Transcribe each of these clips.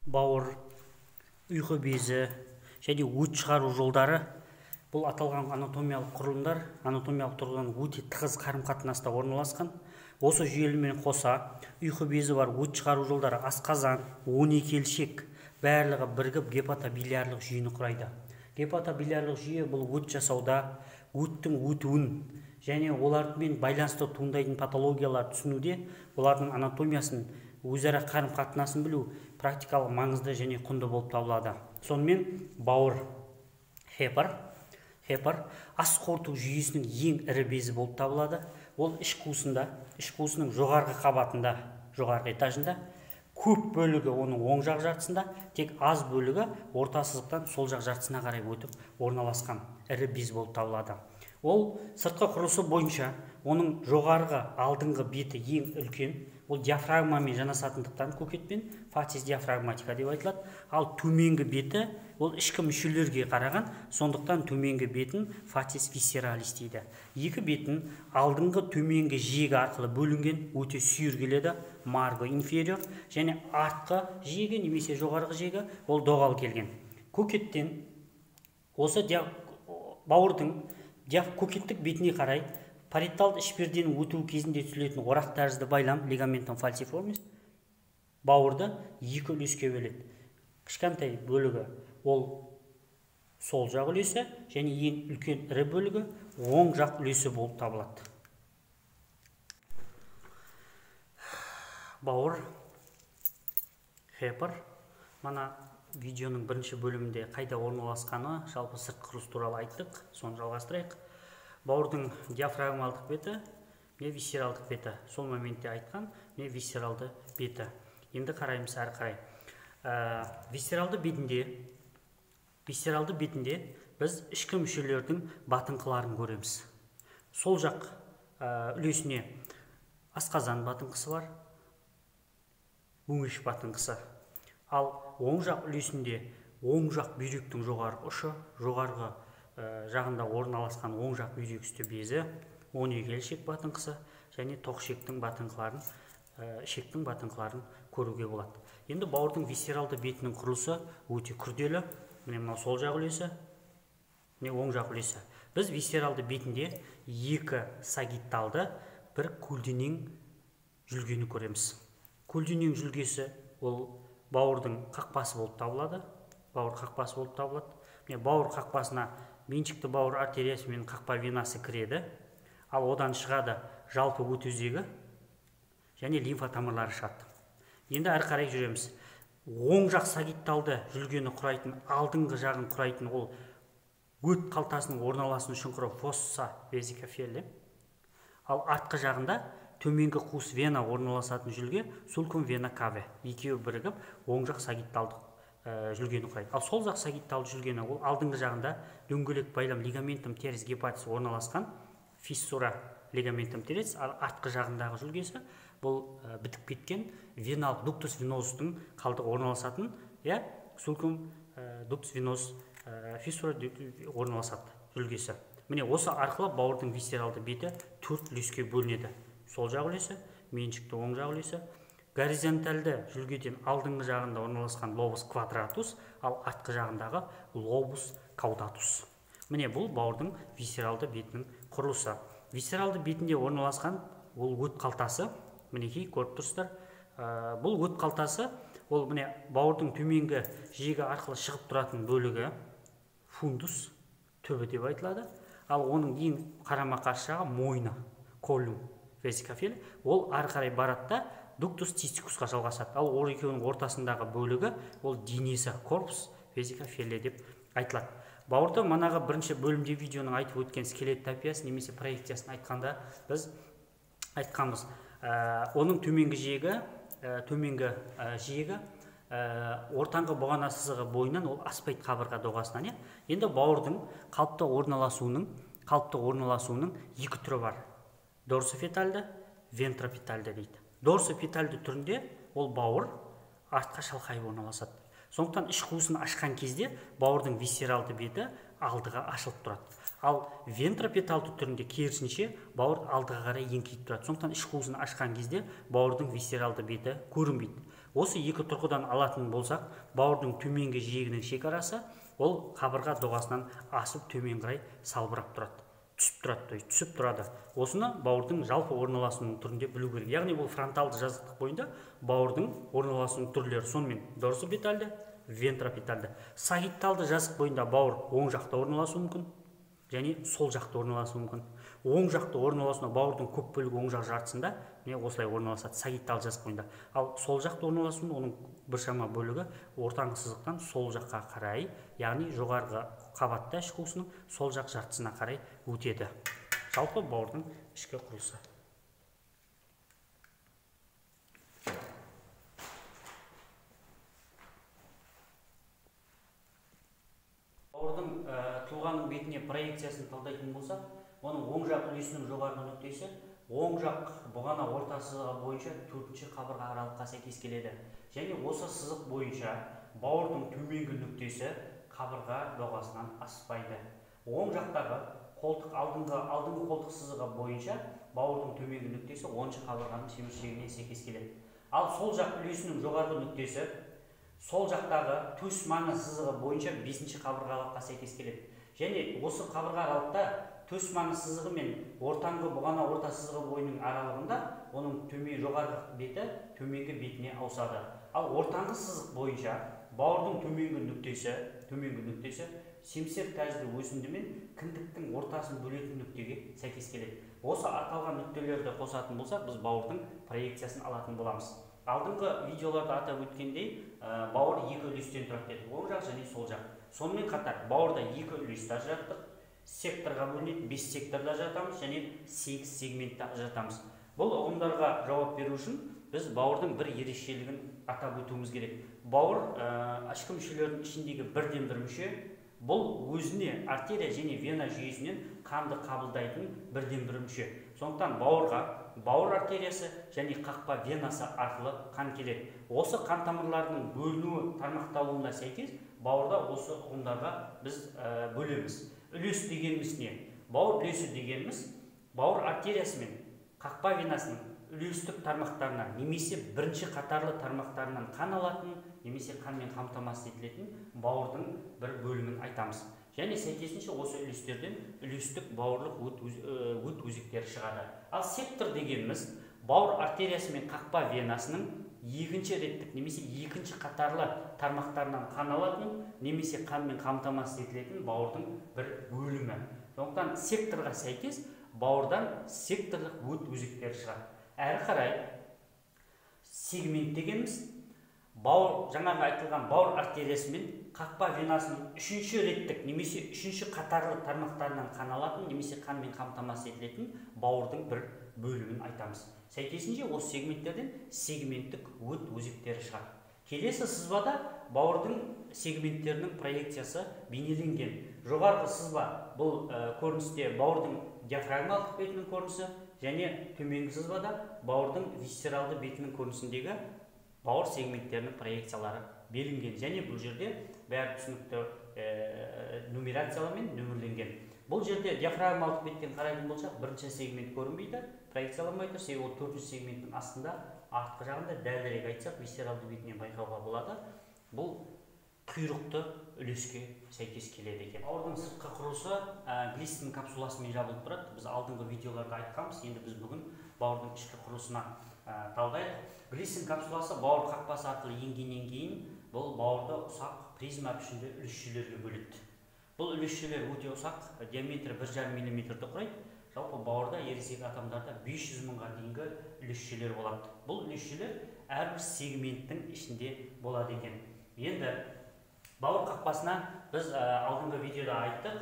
бауыр, ұйқы безі және өт шығару жолдары. Бұл аталған анатомиялық құрылымдар анатомиялық тұрғыдан өте тығыз қарым-қатынаста орналасқан. Осы жүйелермен қоса ұйқы безі бар өт шығару жолдары асқазан, 12 елшек барлығы бірігіп гепатобилиарлық жүйені құрайды. Гепатобилиарлық жүйе бұл өт жасауда, өттің өтуін және олармен байланысты туындайтын патологиялар түсінуде, олардың анатомиясын, өзара қарым-қатынасын білу практикалық маңызды және құнды болып табылады. Сонымен бауыр хепар ас қорыту жүйесінің ең ірі безі болып табылады. Ол іш қуысының жоғарғы қабатында, жоғарғы этажында, көп бөлігі оның оң жақ жартысында, тек аз бөлігі орта сызықтан сол жақ жартысына қарай өтіп орналасқан ірі без болып табылады. Ол сыртқы құрылысы бойынша оның жоғарғы алдыңғы беті ең үлкен, ол диафрагмамен жанасатындықтан көкетпен фацис диафрагматика деп айтылады. Ал төменгі беті ол ішкі мүшелерге қараған, сондықтан төменгі бетін фацис висцералис дейді. Екі бетін алдыңғы төменгі жиегі арқылы бөлінген, өте сүйір келеді, марго инфериор, және артқы жиегі немесе жоғарғы жиегі ол доғал келген. Көкеттен осы бауырдың көкеттік бетіне қарай париеталды ішперденің өтуі кезінде түзілетін орақ тәрізді байлам лигаментум фальсиформис бауырды екі үлеске бөледі. Кішкентай бөлігі ол сол жақ үлесі және ең үлкен ірі бөлігі оң жақ үлесі болып табылады. Бауыр хепар. Мана видеоның бірінші бөлімінде қайда орналасқаны, жалпы сыртқы құрылыс туралы айттық, соны жалғастырайық. Бауырдың диафрагмалдық беті, висцералдық беті. Сол моментте айтқан, висцералды беті. Енді қараймыз әрі қарай. Висцералды бетінде біз ішкі мүшелердің батыңқыларын көреміз. Сол жақ үлесіне асқазан батыңқысы бар, өңеш батыңқысы. Ал оң жақ үлесінде оң жақ бүйректің жоғарғы ұшы, жоғарғы жағында орналасқан оң жақ бүйрек үсті безі, 12 елшек батыңқысы және тоқшектің батыңқыларын көруге болады. Енді бауырдың висцералды бетінің құрылысы өте күрделі. Міне мынау сол жақ үлесі, міне оң жақ үлесі. Біз висцералды бетінде екі сагиталды, бір көлденең жүлгені көреміз. Көлденең жүлгесі ол бауырдың қақпасы болып табылады. Бауыр қақпасы болып табылады. Бауыр қақпасына меншікті бауыр артериясы мен қақпа венасы кіреді. Ал одан шығады жалпы өт өзегі және лимфа тамырлары шығады. Енді әрі қарай жүреміз. Оң жақ сагиталды жүлгені құрайтын, алдыңғы жағын құрайтын ол өт қалтасының орналасуы шұңқыры фосса везикофелли. Ал артқы жағында төменгі қуыс вена орналасатын жүлге сулкум вена каве. Екеуі бірігіп, оң жақ сагиталды жүлгені құрайды. Ал сол жақ сагиталды жүлгені ол алдыңғы жағында дөңгелек байлам лигаментум терис гепатис орналасқан фиссура лигаментум терис, ал артқы жағындағы жүлгесі бұл бітіп кеткен веналық дуктус венозустың қалдығы орналасатын, сулкум дуктус веноз фиссура орналасады жүлгесі. Міне осы арқылы бауырдың висцералды беті 4 үлеске бөлінеді. Сол жақ үлесі, меншікті оң жақ үлесі, горизонтальды жүлгеден алдыңғы жағында орналасқан лобус квадратус, ал артқы жағындағы лобус каудатус. Міне бұл бауырдың висцералды бетінің құрылысы. Висцералды бетінде орналасқан ол өт қалтасы, мінекей көріп тұрсыздар. Бұл өт қалтасы ол міне бауырдың төменгі жиегі арқылы шығып тұратын бөлігі фундус, төбі деп айтылады. Ал оның ең қарама-қарсы жағы мойны, коллум везикофелли, ол ары қарай барады, дуктус цистикусқа жалғасады. Ал ол екеуінің ортасындағы бөлігі ол денесі, корпус везикофелли деп айтылады. Бауырды манағы бірінші бөлімде видеоның айтып өткен скелеттопиясы немесе проекциясын айтқанда біз айтқанбыз. Оның төменгі жиегі ортаңғы бұғана сызығы бойынан ол аспайт қабырға доғасынан. Енді бауырдың қалыпты орналасуының екі түрі бар. Дорсофетальды, вентропетальды дейді. Дорсофетальды түрінде ол бауыр артқа шалқайып орналасады. Сондықтан іш қуысын ашқан кезде бауырдың висцералды беті алдыға ашылып тұрады. Ал вентропеталды түрінде керісінше бауыр алдыға қарай еңкейіп тұрады. Сондықтан іш қуысын ашқан кезде бауырдың висцералды беті көрінбейді. Осы екі тұрғыдан алатын болсақ, бауырдың төменгі жиегінің шекарасы ол қабырға доғасынан асып төмен қарай салбырап тұрады. Түсіп тұрады. Осыны бауырдың жалпы орналасуының түрінде білу керек. Яғни бұл фронталды жазықтық бойында бауырдың орналасуының түрлері. Сонымен дорсопетальды, вентропетальды. Сагиталды жазық бойында бауыр оң жақта орналасуы мүмкін және сол жақта орналасуы мүмкін. Оң жақта орналасуына бауырдың көп бөлігі оң жақ жартысында, осылай орналасады сагиталды жазық бойында. Ал сол жақта орналасуында оның біршама бөлігі ортаңғы сызықтан сол жаққа қарай, яғни жоғарғы қабатта іш қуысының сол жақ жартысына қарай өтеді. Жалпы бауырдың ішкі құрылысы. Бауырдың тұлғаның бетіне проекциясын талдайтын болсақ, оның оң жақ үлесінің жоғарғы нүктесі оң жақ бұғана орта сызығы бойынша 4-ші қабырға аралыққа сәйкес келеді. Және осы сызық бойынша бауырдың төменгі нүктесі қабырға доғасынан аспайды. Оң жақтағы алдыңғы қолтық сызығы бойынша бауырдың төменгі нүктесі 10-ші қабырғаның шеміршегіне сәйкес келеді. Ал сол жақ үлесінің жоғарғы нүктесі сол жақтағы төс маңы сызығы бойынша 5-ші қабырғалыққа сәйкес келеді. Және осы қабырға аралықта төс маңы сызығы мен ортаңғы бұғана орта сызығы бойының аралығында оның жоғарғы беті төменгі бетіне ауысады. Ал ортаңғы сызық бойынша бауырдың төменгі нүктесі семсер тәрізді өсінді мен кіндіктің ортасын бөлетін нүктеге сәйкес келеді. Осы аталған нүктелерді қосатын болсақ, біз бауырдың проекциясын алатын боламыз. Алдыңғы видеоларда атап өткендей, бауыр екі үлестен тұрады дедік, оң жақ және сол жақ. Сонымен қатар бауырда екі үлесті ажыраттық, секторға бөлінеді, 5 секторда ажыратамыз және 8 сегментті ажыратамыз. Бұл ұғымдарға жауап беру үшін біз бауырдың бір ерекшелігін атап өтуіміз керек. Бауыр ішкі мүшелердің ішіндегі бірден-бір мүше, бұл өзіне артерия және вена жүйесінен қанды қабылдайтын бірден-бір мүше. Сондықтан бауырға бауыр артериясы және қақпа венасы арқылы қан келеді. Осы қан тамырларының бөлінуі тармақталуына сәйкес бауырда осы ұғымдарға біз бөлеміз. Үлес дегеніміз не? Бауыр үлесі дегеніміз бауыр артериясы мен қақпа венасының үлестік тармақтарына немесе бірінші қатарлы тармақтарынан қан алатын, немесе қанмен қамтамасыз етілетін бауырдың бір бөлімін айтамыз. Және сәйкесінше осы үлестерден үлестік бауырлық өт өзектері шығады. Ал сектор дегеніміз бауыр артериясы мен қақпа венасының екінші реттік немесе екінші қатарлы тармақтарынан қан алатын, немесе қанмен қамтамасыз етілетін бауырдың бір бөлімі. Сондықтан секторға сәйкес бауырдан секторлық өт өзектері шығады. Әрі қарай сегмент дегеніміз жаңағы айтылған бауыр артериясы мен қақпа венасының үшінші реттік немесе үшінші қатарлы тармақтарынан қан алатын, немесе қанмен қамтамасыз етілетін бауырдың бір бөлімін айтамыз. Сәйкесінше осы сегменттерден сегменттік өт өзектері шығады. Келесі сызбада бауырдың сегменттерінің проекциясы бейнеленген. Жоғарғы сызба бұл көріністе бауырдың диафрагмалық бетінің көрінісі, және төменгі сызбада бауырдың висцералды бетінің көрінісіндегі бауыр сегменттерінің проекциялары белгіленген. Және бұл жерде бәрі түсінікті нумерациялармен нөмірленген. Бұл жерде диафрагмалық беттен қарайтын болсақ, бірінші сегмент көрінбейді, проекцияланбай тұр, себебі ол төртінші сегменттің астында, артқы жағында дәлірек айтсақ, висцералды бетінен байқауға болады. Бұл құйрықты үлеске сәйкес келеді екен. Бауырдың сыртқы құрылысы глистин капсуласымен жабылып тұрады. Біз алдыңғы видеоларда айтқанбыз, енді біз бүгін бауырдың ішкі құрылысына талдайық. Глистин капсуласы бауыр қақпасы арқылы енгеннен кейін бұл бауырды ұсақ призма пішінді үлесшелерге бөледі. Бұл үлесшелер өте ұсақ, диаметрі 1,5 мм-ді құрайды. Жалпы бауырда ересек адамдарда 500 мыңға дейінгі үлесшелер болады. Бұл үлесшелер әрбір сегменттің ішінде болады екен. Енді бауыр қақпасына біз алдыңғы видеода айттық,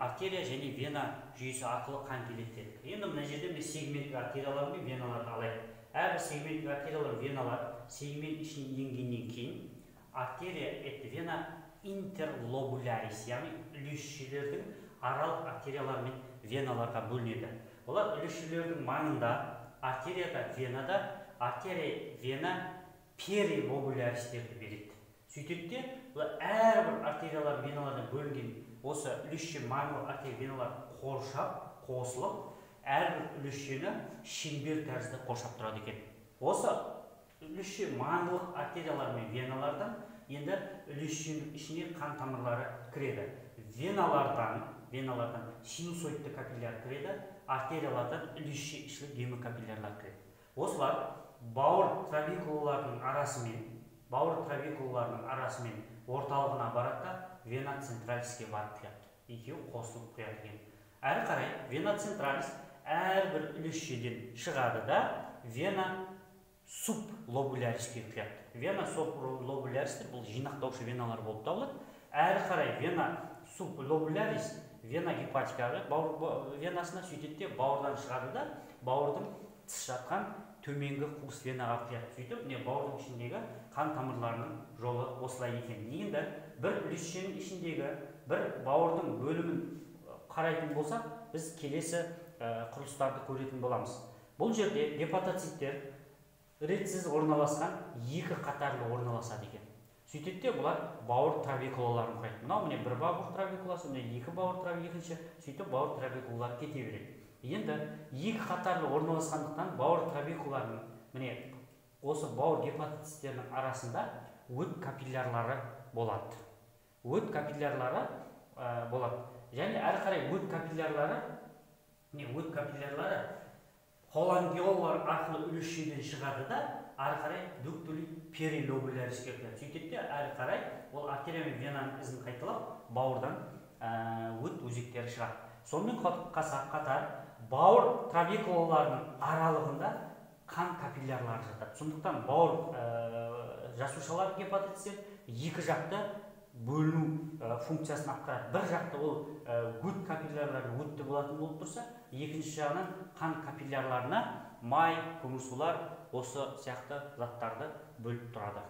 артерия және вена жүйесі арқылы қан келеді дедік. Енді мына жерде сегменттік артериялар мен веналарды алайық. Әрбір сегменттік артериялар, веналар сегмент ішіне енгеннен кейін артерия et вена интерлобулярис, яғни үлесшелердің аралық артериялар мен веналарға бөлінеді. Олар үлесшелердің маңында артерияда, венада артерия, вена перилобуляристерді береді. Сөйтеді де, әрбір артериялар, веналардан бөлінген осы үлесші маймыл артерия веналар қоршап қосылып, әрбір үлесшені шеңбер тәрізді қоршап тұрады екен. Осы үлесші маймылық артериялар мен веналардан енді үлесшенің ішіне қан тамырлары кіреді. Веналардан синусоидты капилляр кіреді, артериялардан үлесші ішілік гемокапиллярлар кіреді. Осылар бауыр трабекулаларының арасымен орталығына барады, вена централиске барып құяды. Екеуі қосылып құяды екен. Әрі қарай вена централис әрбір үлесшеден шығады да вена сублобуляриске құяды. Вена сублобулярис бұл жинақтаушы веналар болып табылады. Әрі қарай вена сублобулярис вена гепатикаға бауыр венасына сөйтеді, бауырдан шығады да бауырдың тыс жатқан төменгі қуыс венаға құяды. Сөйтіп, бауырдың ішіндегі қан тамырларының жолы осылай екен. Енді бір үлесшенің ішіндегі бір бауырдың бөлімін қарайтын болсақ, біз келесі құрылыстарды көретін боламыз. Бұл жерде гепатоциттер ретсіз орналасқан екі қатарлы орналасады екен. Сөйтеді, бұлар бауыр трабекулаларын құрайды. Мынау бір бауыр трабекуласы, екі бауыр трабекуласы, сөйтіп бауыр трабекулалар кете береді. Енді екі қатарлы орналасқандықтан бауыр трабекуларының осы бауыр гепатоциттерінің арасында өт капиллярлары болады. Өт капиллярлары болады. Және әрі қарай өт капиллярлары холангиолалар арқылы үлесшеден шығады да, әрі қарай дуктули перилобуляриске құяды. Сөйтеді, әрі қарай ол артерия мен венаның ізін қайталап, бауырдан өт өзектері шығады. Сонымен қатар бауыр трабекулаларының аралығында қан капиллярлары жатады. Сондықтан бауыр жасушалар гепатоциттер екі жақты бөліну функциясын атқарады. Бір жақты ол өт капиллярлары өтті болатын болып тұрса, екінші жағынан қан капиллярларына май, көмірсулар осы сияқты заттарды бөліп тұрады.